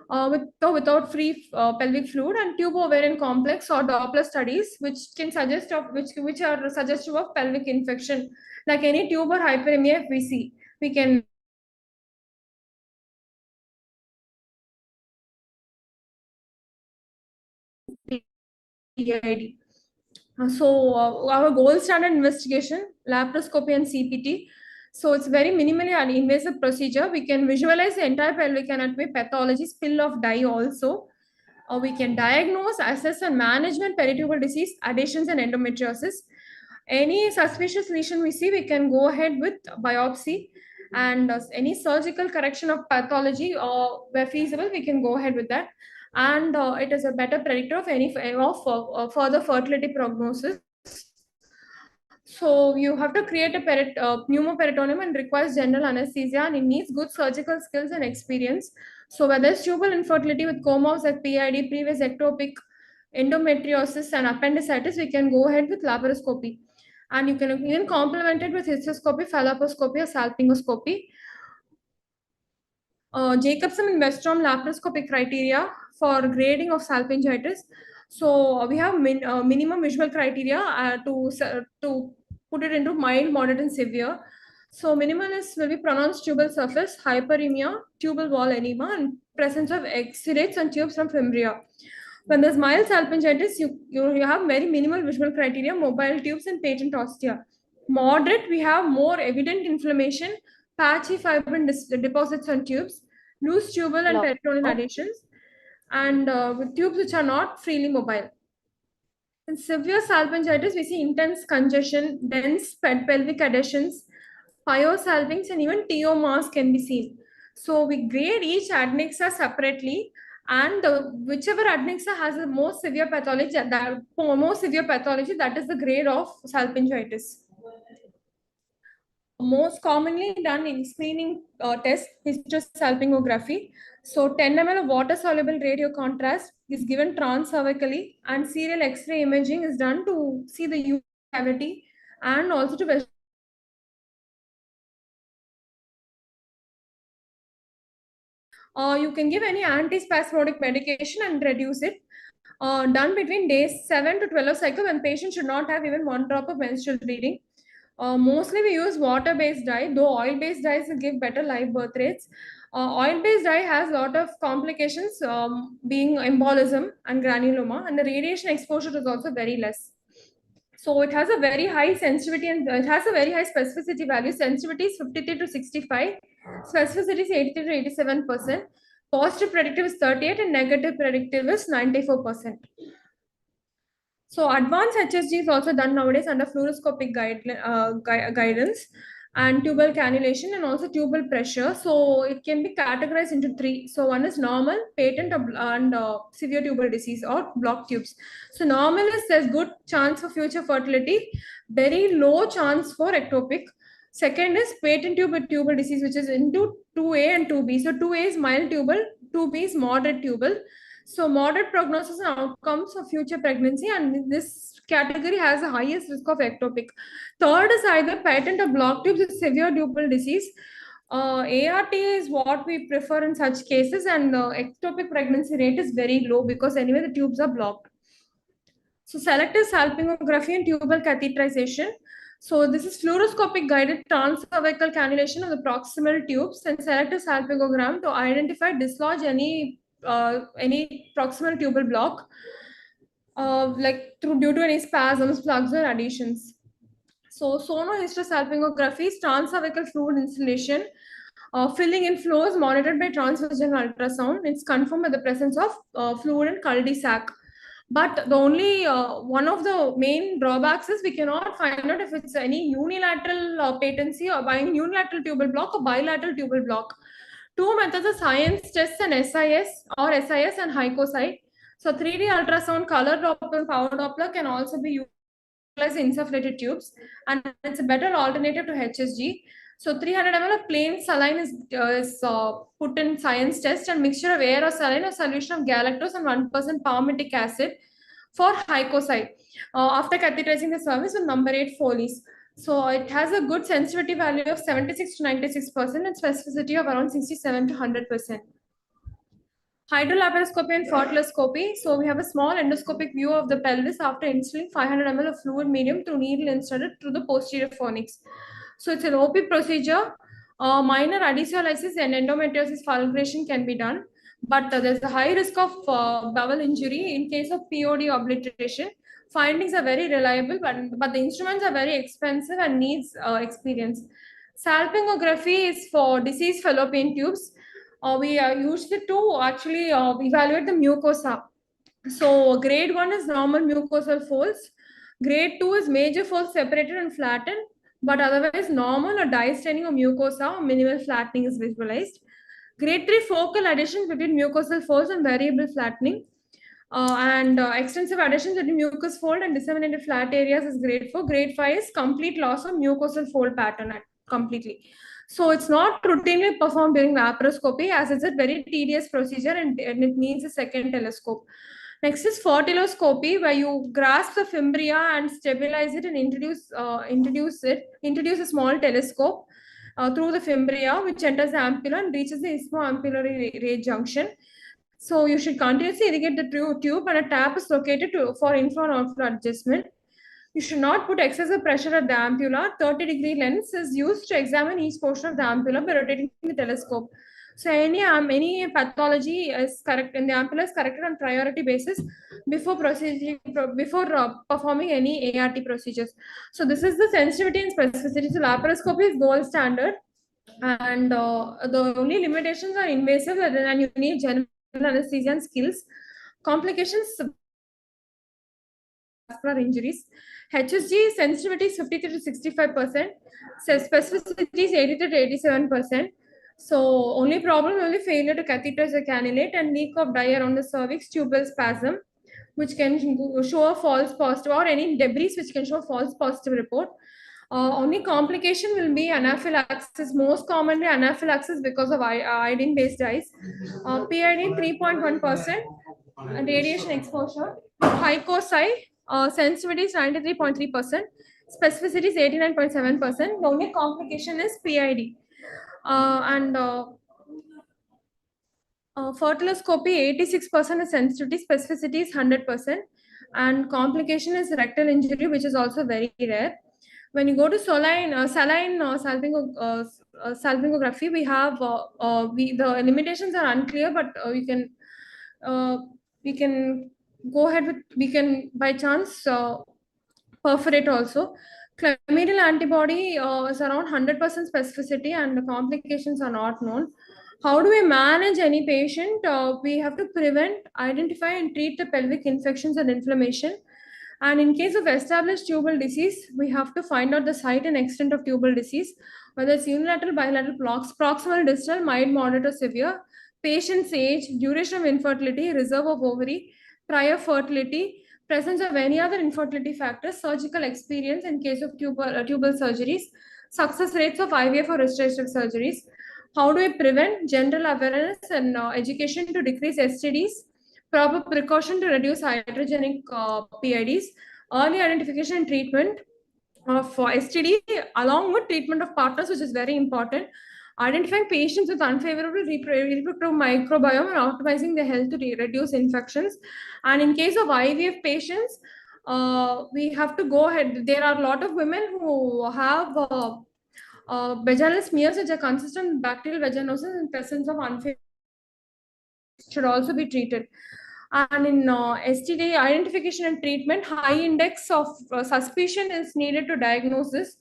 S3: with or without free pelvic fluid, and tube-ovarian complex or Doppler studies, which are suggestive of pelvic infection, like any tube or hyperemia. If we see, we can PID. So our gold standard investigation, laparoscopy and CPT. So it's very minimally an invasive procedure. We can visualize the entire pelvic anatomy, pathology, spill of dye also. We can diagnose, assess, and management peritubal disease, adhesions, and endometriosis. Any suspicious lesion we see, we can go ahead with biopsy, and any surgical correction of pathology, where feasible, we can go ahead with that. And it is a better predictor of any further fertility prognosis. So you have to create a pneumoperitoneum and requires general anesthesia, and it needs good surgical skills and experience. So whether it's tubal infertility with comos like PID, previous ectopic, endometriosis, and appendicitis, we can go ahead with laparoscopy. And you can even complement it with hysteroscopy, falloposcopy, or salpingoscopy. Jacobson and Westrom laparoscopic criteria for grading of salpingitis. So we have minimum visual criteria to put it into mild, moderate, and severe. So minimalist will be pronounced tubal surface, hyperemia, tubal wall edema, and presence of exudates and tubes from fimbria. When there's mild salpingitis, you have very minimal visual criteria, mobile tubes, and patent ostia. Moderate, we have more evident inflammation, patchy fibrin deposits on tubes, loose tubal and peritoneal adhesions, and with tubes which are not freely mobile. In severe salpingitis, we see intense congestion, dense pelvic adhesions, pyosalpinx, and even TO mass can be seen. So we grade each adnexa separately, and whichever adnexa has the most severe pathology, that is the grade of salpingitis. Most commonly done in screening test is just salpingography. So 10 ml of water soluble radio contrast is given transcervically, and serial X-ray imaging is done to see the uterine cavity and also to you can give any antispasmodic medication and reduce it. Done between days 7 to 12 cycle, when patient should not have even 1 drop of menstrual bleeding. Mostly we use water-based dye, though oil-based dyes will give better live birth rates. Oil-based dye has a lot of complications, being embolism and granuloma, and the radiation exposure is also very less. So it has a very high sensitivity and it has a very high specificity value. Sensitivity is 53 to 65, specificity is 83 to 87%. Positive predictive is 38 and negative predictive is 94%. So advanced HSG is also done nowadays under fluoroscopic guidance and tubal cannulation and also tubal pressure. So it can be categorized into 3. So one is normal, patent, and severe tubal disease or blocked tubes. So normal is there's good chance for future fertility, very low chance for ectopic. Second is patent tubal disease, which is into 2A and 2B. So 2A is mild tubal, 2B is moderate tubal. So moderate prognosis and outcomes of future pregnancy, and this category has the highest risk of ectopic. Third is either patent or blocked tubes with severe tubal disease. ART is what we prefer in such cases, and the ectopic pregnancy rate is very low because anyway the tubes are blocked. So selective salpingography and tubal catheterization. So this is fluoroscopic guided transcervical cannulation of the proximal tubes and selective salpingogram to identify dislodge any proximal tubal block, due to any spasms, plugs, or adhesions. So sonohysterosalpingography is transcervical fluid installation, filling in flows monitored by transvaginal ultrasound. It's confirmed by the presence of fluid in cul-de-sac. But the only one of the main drawbacks is we cannot find out if it's any unilateral patency or by unilateral tubal block or bilateral tubal block. Two methods are science tests and SIS or SIS and hycosite. So 3D ultrasound, color Doppler, power Doppler can also be utilized in insufflated tubes, and it's a better alternative to HSG. So 300 ml of plain saline is put in science test, and mixture of air or saline or solution of galactose and 1% palmitic acid for hycosite after catheterizing the cervix with number 8 Foley's. So it has a good sensitivity value of 76 to 96% and specificity of around 67 to 100%. Hydrolaparoscopy and fertiloscopy. So we have a small endoscopic view of the pelvis after instilling 500 ml of fluid medium through needle inserted through the posterior fornix. So it's an OP procedure. Minor adhesiolisis and endometriosis fulguration can be done, but there's a high risk of bowel injury in case of POD obliteration. Findings are very reliable, but the instruments are very expensive and needs experience. Salpingography is for diseased fallopian tubes. We use it to actually evaluate the mucosa. So grade 1 is normal mucosal folds. Grade 2 is major folds separated and flattened, but otherwise normal or dye staining of mucosa or minimal flattening is visualized. Grade 3 focal adhesions between mucosal folds and variable flattening. And extensive adhesions between mucous fold and disseminated flat areas is grade 4. Grade 5 is complete loss of mucosal fold pattern completely. So it's not routinely performed during laparoscopy, as it's a very tedious procedure and it needs a second telescope. Next is fertiloscopy, where you grasp the fimbria and stabilize it and introduce a small telescope through the fimbria, which enters the ampulla and reaches the isthmoampullary ray junction. So you should continuously irrigate the tube, and a tap is located for inflow and outflow adjustment. You should not put excessive pressure at the ampulla. 30-degree lens is used to examine each portion of the ampulla by rotating the telescope. So any pathology is correct, and the ampulla is corrected on priority basis before performing any ART procedures. So this is the sensitivity and specificity. So laparoscopy is gold standard, and the only limitations are invasive, and you need general anesthesia and skills. Complications, vascular injuries. HSG sensitivity is 53 to 65%. Specificity is 83 to 87%. So only problem, only failure to catheterize or cannulate and leak of dye around the cervix, tubal spasm, which can show a false positive, or any debris which can show a false positive report. Only complication will be anaphylaxis, most commonly anaphylaxis because of iodine-based dyes. PID 3.1%, radiation exposure. Hycosi, sensitivity is 93.3%, specificity is 89.7%. The only complication is PID. Fertiloscopy, 86% is sensitivity, specificity is 100%, and complication is rectal injury, which is also very rare. When you go to saline salpingography, we have the limitations are unclear, but we can go ahead with, we can by chance perforate also. Chlamydial antibody is around 100% specificity, and the complications are not known. How do we manage any patient? We have to prevent, identify, and treat the pelvic infections and inflammation. And in case of established tubal disease, we have to find out the site and extent of tubal disease, whether it's unilateral, bilateral, proximal, distal, mild, moderate, or severe, patient's age, duration of infertility, reserve of ovary, prior fertility, presence of any other infertility factors, surgical experience in case of tubal surgeries, success rates of IVF or restorative surgeries. How do we prevent? General awareness and education to decrease STDs, proper precaution to reduce iatrogenic PIDs, early identification and treatment of STD, along with treatment of partners, which is very important. Identifying patients with unfavorable reproductive microbiome and optimizing their health to reduce infections. And in case of IVF patients, we have to go ahead. There are a lot of women who have vaginal smears which are consistent with bacterial vaginosis in presence of unfavorable should also be treated. And in STD identification and treatment, high index of suspicion is needed to diagnose this,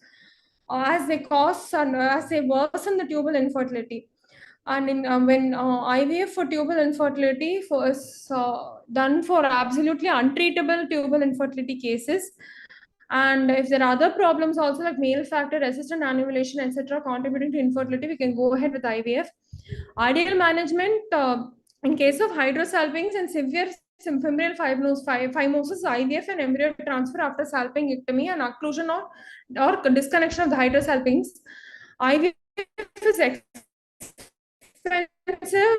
S3: as they cause and as they worsen the tubal infertility. And in when IVF for tubal infertility is done for absolutely untreatable tubal infertility cases. And if there are other problems also, like male factor, resistant anovulation, etc., contributing to infertility, we can go ahead with IVF. Ideal management, in case of hydrosalpinx and severe fimbrial phimosis, IVF and embryo transfer after salpingectomy and occlusion or disconnection of the hydrosalpinx. IVF is expensive.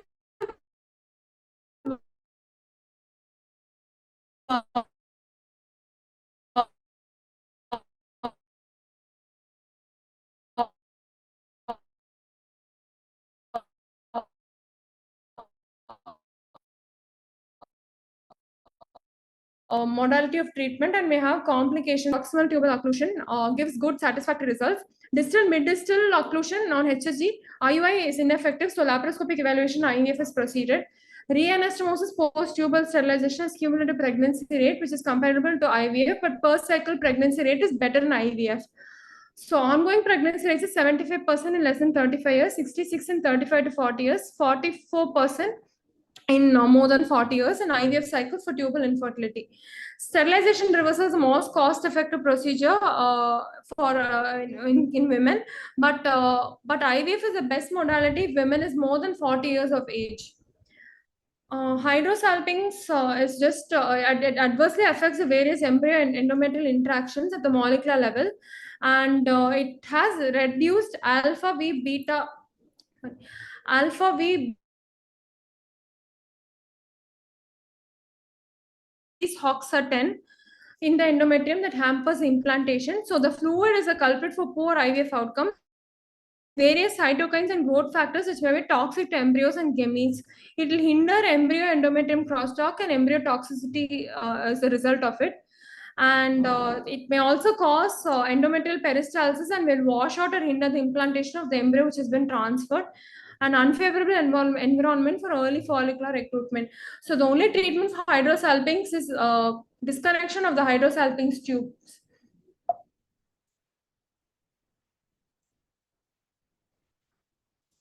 S3: Modality of treatment and may have complications. Proximal tubal occlusion gives good satisfactory results. Distal mid-distal occlusion on HSG, IUI is ineffective, so laparoscopic evaluation IVF is proceeded. Reanastomosis post-tubal sterilization has cumulative pregnancy rate, which is comparable to IVF, but per cycle pregnancy rate is better in IVF. So ongoing pregnancy rate is 75% in less than 35 years, 66 in 35 to 40 years, 44% in more than 40 years, and IVF cycle for tubal infertility. Sterilization reversal is the most cost-effective procedure in women, but IVF is the best modality if women is more than 40 years of age. Hydrosalpinx is just it adversely affects the various embryo and endometrial interactions at the molecular level, and it has reduced alpha V hoxaten in the endometrium that hampers implantation. So the fluid is a culprit for poor IVF outcomes. Various cytokines and growth factors which may be toxic to embryos and gametes. It will hinder embryo endometrium crosstalk and embryo toxicity as a result of it. And it may also cause endometrial peristalsis and will wash out or hinder the implantation of the embryo which has been transferred. An unfavorable environment for early follicular recruitment. So the only treatment for hydrosalpinx is disconnection of the hydrosalpinx tubes.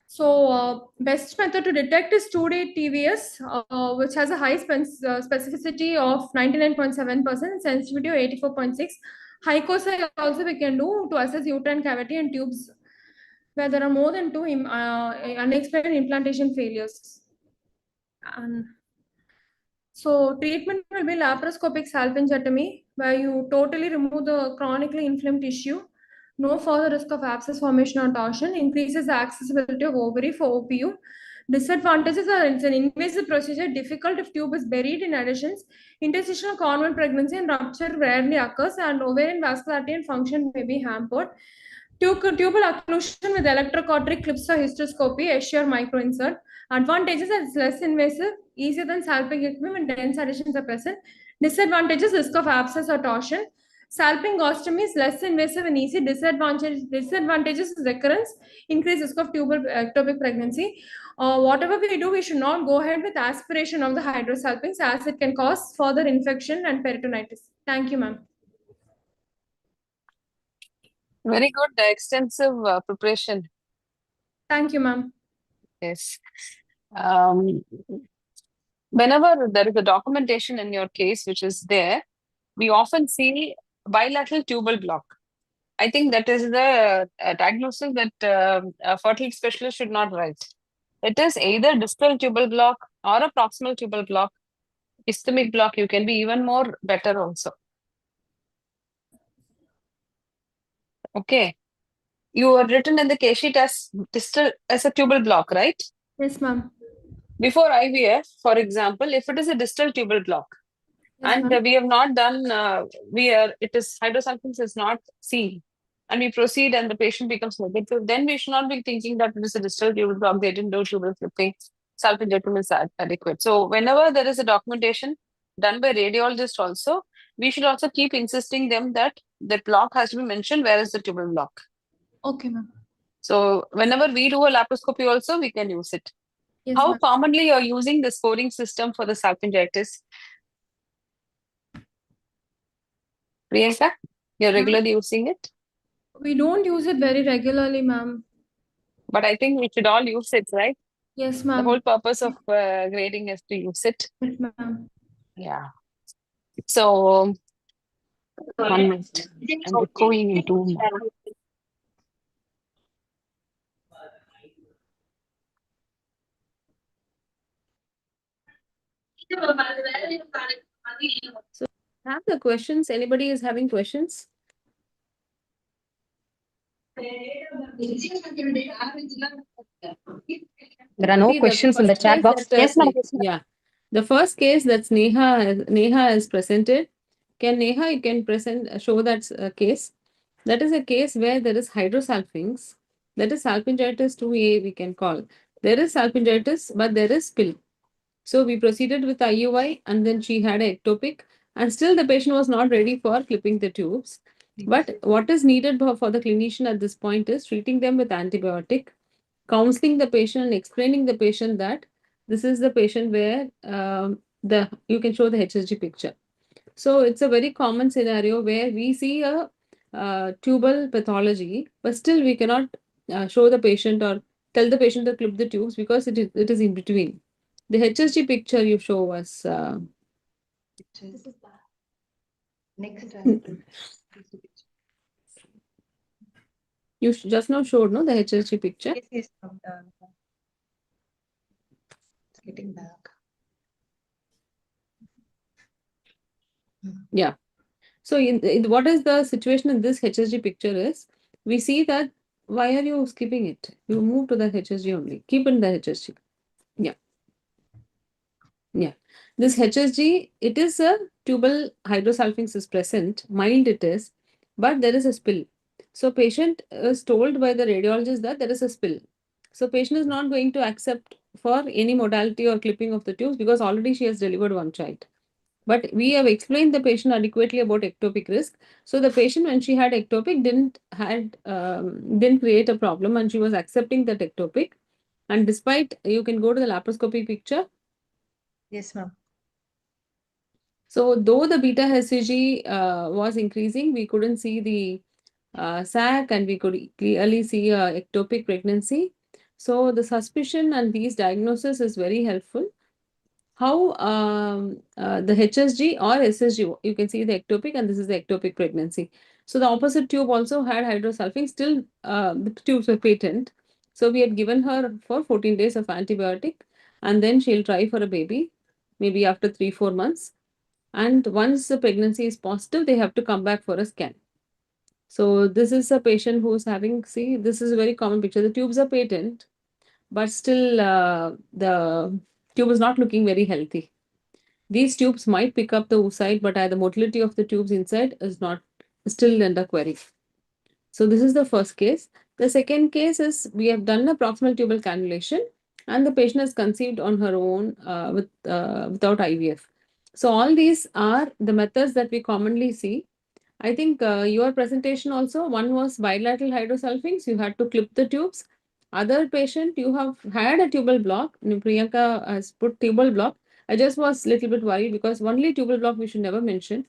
S3: So best method to detect is 2-day TVS, which has a high specificity of 99.7%, sensitivity of 84.6. HICOSI also we can do to assess uterine cavity and tubes where there are more than 2 unexplained implantation failures. And so treatment will be laparoscopic salpingectomy, where you totally remove the chronically inflamed tissue. No further risk of abscess formation or torsion. Increases the accessibility of ovary for OPU. Disadvantages are it's an invasive procedure, difficult if tube is buried. In addition, interstitial convent pregnancy and rupture rarely occurs, and ovarian vascularity and function may be hampered. Tubal occlusion with electrocautery clips or hysteroscopy, assure microinsert. Advantages are it's less invasive, easier than salpingectomy when dense adhesions are present. Disadvantages, risk of abscess or torsion. Salpingostomy is less invasive and easy. Disadvantages is recurrence, increased risk of tubal ectopic pregnancy. Whatever we do, we should not go ahead with aspiration of the hydrosalpinx as it can cause further infection and peritonitis. Thank you, ma'am.
S2: Very good, extensive preparation.
S3: Thank you, ma'am.
S2: Yes. Whenever there is a documentation in your case, which is there, we often see bilateral tubal block. I think that is the diagnosis that a fertility specialist should not write. It is either distal tubal block or a proximal tubal block, ischemic block. You can be even more better also. Okay. You are written in the case sheet as distal as a tubal block, right?
S3: Yes, ma'am.
S2: Before IVF, for example, if it is a distal tubal block,
S3: Yes,
S2: and
S3: ma'am.
S2: we have not done, it is hydrosalpinx is not seen, and we proceed and the patient becomes negative, then we should not be thinking that it is a distal tubal block, they didn't do tubal flipping, salpingectomy is adequate. So whenever there is a documentation done by radiologist also, we should also keep insisting them that the block has to be mentioned, where is the tubal block.
S3: Okay, ma'am.
S2: So whenever we do a laparoscopy also, we can use it.
S3: Yes,
S2: How
S3: ma'am.
S2: commonly you're using the scoring system for the salpingitis? Priyanka, you're regularly using it?
S3: We don't use it very regularly, ma'am.
S2: But I think we should all use it, right?
S3: Yes,
S2: The
S3: ma'am.
S2: whole purpose of grading is to use it.
S3: Yes, ma'am.
S2: Yeah. So, 1 minute. I'm echoing into more. So, have the questions? Anybody is having questions?
S6: There are no
S2: See,
S6: questions in the
S2: first
S6: chat
S2: case
S6: box.
S2: that,
S6: Yes, ma'am.
S2: yeah. The first case that's Neha is presented. Can Neha, you can show that case? That is a case where there is hydrosalpinx. That is salpingitis 2A, we can call. There is salpingitis, but there is spill. So we proceeded with IUI, and then she had a ectopic, and still the patient was not ready for clipping the tubes. But what is needed for the clinician at this point is treating them with antibiotic, counseling the patient and explaining the patient that this is the patient where you can show the HSG picture. So it's a very common scenario where we see a tubal pathology, but still we cannot show the patient or tell the patient to clip the tubes because it is in between. The HSG picture you show us.
S4: Next.
S2: You just now showed, no, the HSG picture?
S4: Yes, it's getting back.
S2: Yeah. So what is the situation in this HSG picture is, we see that, why are you skipping it? You move to the HSG only. Keep in the HSG. Yeah. Yeah. This HSG, it is a tubal hydrosalpinx is present, mild it is, but there is a spill. So patient is told by the radiologist that there is a spill. So patient is not going to accept for any modality or clipping of the tubes because already she has delivered one child. But we have explained the patient adequately about ectopic risk. So the patient, when she had ectopic, didn't create a problem, and she was accepting that ectopic. And despite, you can go to the laparoscopic picture.
S4: Yes, ma'am.
S2: So though the beta HCG was increasing, we couldn't see the sac, and we could clearly see ectopic pregnancy. So the suspicion and these diagnosis is very helpful. How the HSG or SSG, you can see the ectopic, and this is the ectopic pregnancy. So the opposite tube also had hydrosulfing, still the tubes were patent. So we had given her for 14 days of antibiotic, and then she'll try for a baby, maybe after 3-4 months. And once the pregnancy is positive, they have to come back for a scan. So this is a patient who's having, see, this is a very common picture. The tubes are patent, but still the tube is not looking very healthy. These tubes might pick up the oocyte, but the motility of the tubes inside is not still under query. So this is the first case. The second case is, we have done a proximal tubal cannulation, and the patient has conceived on her own without IVF. So all these are the methods that we commonly see. I think your presentation also, one was bilateral hydrosulfings, you had to clip the tubes. Other patient, you have had a tubal block. Priyanka has put tubal block. I just was a little bit worried because only tubal block we should never mention.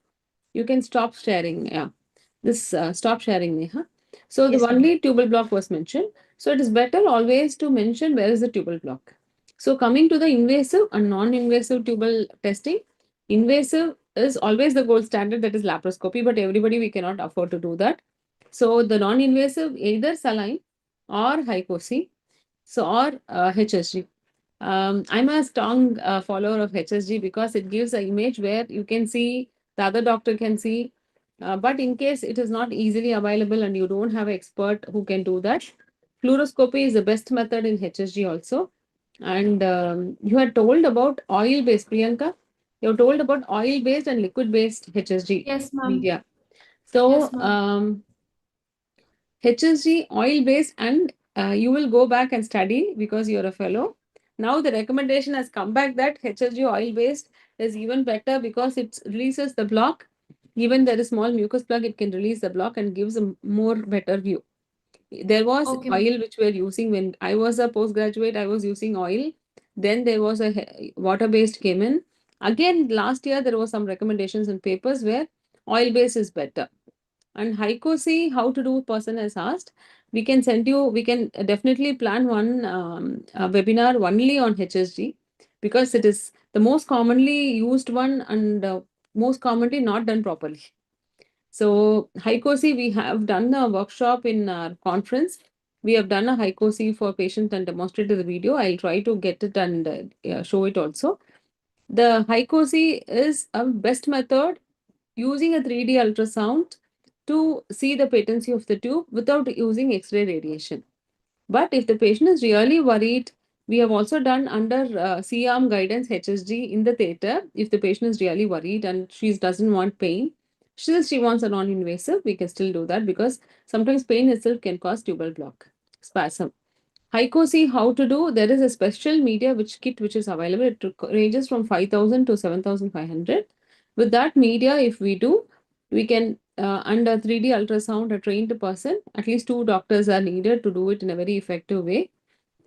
S2: You can stop sharing. Yeah. This stop sharing, Neha. So
S4: Yes,
S2: the
S4: ma'am.
S2: only tubal block was mentioned. So it is better always to mention where is the tubal block. So coming to the invasive and non-invasive tubal testing, invasive is always the gold standard, that is laparoscopy, but everybody we cannot afford to do that. So the non-invasive, either saline or hypoxia, so or HSG. I'm a strong follower of HSG because it gives an image where you can see, the other doctor can see. But in case it is not easily available and you don't have an expert who can do that, fluoroscopy is the best method in HSG also. And you had told about oil-based, Priyanka. You told about oil-based and liquid-based HSG
S3: Yes, ma'am.
S2: media. So
S3: Yes, ma'am.
S2: HSG oil-based, and you will go back and study because you're a fellow. Now the recommendation has come back that HSG oil-based is even better because it releases the block. Even there is small mucus plug, it can release the block and gives a more better view. There was
S3: Okay, ma'am.
S2: oil which we are using when I was a postgraduate, I was using oil. Then there was a water-based came in. Again, last year there was some recommendations in papers where oil-based is better. And Haikosi, how to do person has asked. We can send you, we can definitely plan one webinar only on HSG because it is the most commonly used one and most commonly not done properly. So Haikosi, we have done a workshop in our conference. We have done a Haikosi for patients and demonstrated the video. I'll try to get it and show it also. The Haikosi is a best method using a 3D ultrasound to see the patency of the tube without using X-ray radiation. But if the patient is really worried, we have also done under C-arm guidance HSG in the theater. If the patient is really worried and she doesn't want pain, still she wants a non-invasive, we can still do that because sometimes pain itself can cause tubal block, spasm. Hycosi, how to do? There is a special media kit which is available. It ranges from 5,000 to 7,500. With that media, if we do, we can under 3D ultrasound, a trained person, at least 2 doctors are needed to do it in a very effective way.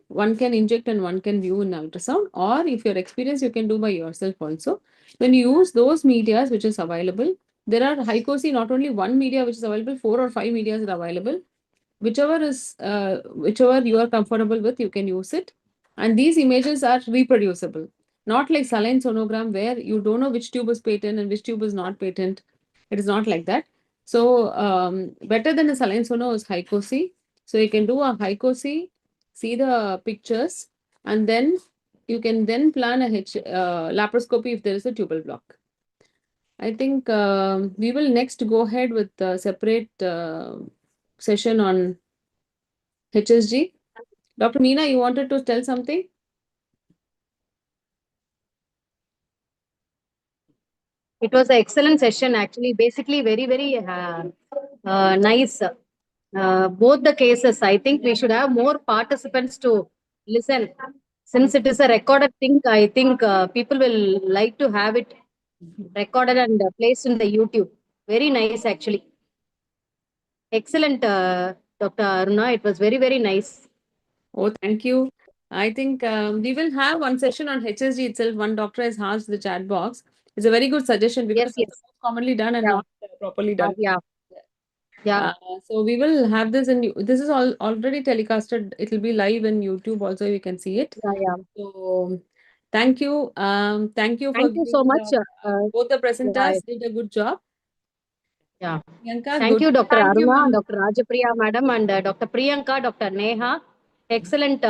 S2: One can inject and one can view in ultrasound, or if you're experienced, you can do by yourself also. When you use those medias which is available, there are Hycosi, not only one media which is available, 4 or 5 medias are available. Whichever you are comfortable with, you can use it. And these images are reproducible. Not like saline sonogram where you don't know which tube is patent and which tube is not patent. It is not like that. So better than a saline sono is HICOC. So you can do a HICOC, see the pictures, and then you can then plan a laparoscopy if there is a tubal block. I think we will next go ahead with a separate session on HSG. Dr. Meena, you wanted to tell something?
S6: It was an excellent session, actually. Basically, very, very nice. Both the cases, I think we should have more participants to listen. Since it is a recorded thing, I think people will like to have it recorded and placed in the YouTube. Very nice, actually. Excellent, Dr. Aruna. It was very, very nice.
S2: Oh, thank you. I think we will have one session on HSG itself. One doctor has asked the chat box. It's a very good suggestion because
S6: Yes,
S2: it's
S6: yes.
S2: commonly done and
S6: Yeah.
S2: not properly done.
S6: Yeah. Yeah.
S2: So we will have this, and this is all already telecasted. It will be live in YouTube also. You can see it.
S6: Yeah. Yeah.
S2: So thank you. Thank you for
S6: Thank you so
S2: giving
S6: much.
S2: both the
S6: Yeah.
S2: presenters did a good job.
S6: Yeah.
S2: Priyanka,
S6: Thank
S2: good.
S6: you, Dr.
S3: Thank you,
S6: Aruna,
S3: ma'am.
S6: Dr. Rajapriya, madam, and Dr. Priyanka, Dr. Neha. Excellent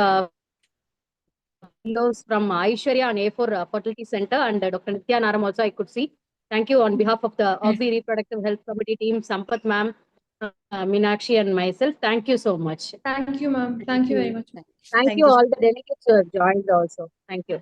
S6: fellows from Aishwarya and A4 Fertility Center, and Dr. Nitya Naram also I could see. Thank you on behalf of the Oxy Reproductive Health Committee team, Sampath ma'am, Meenakshi and myself. Thank you so much.
S3: Thank you, ma'am. Thank you very much.
S6: Thank you all the delegates who have joined also. Thank you.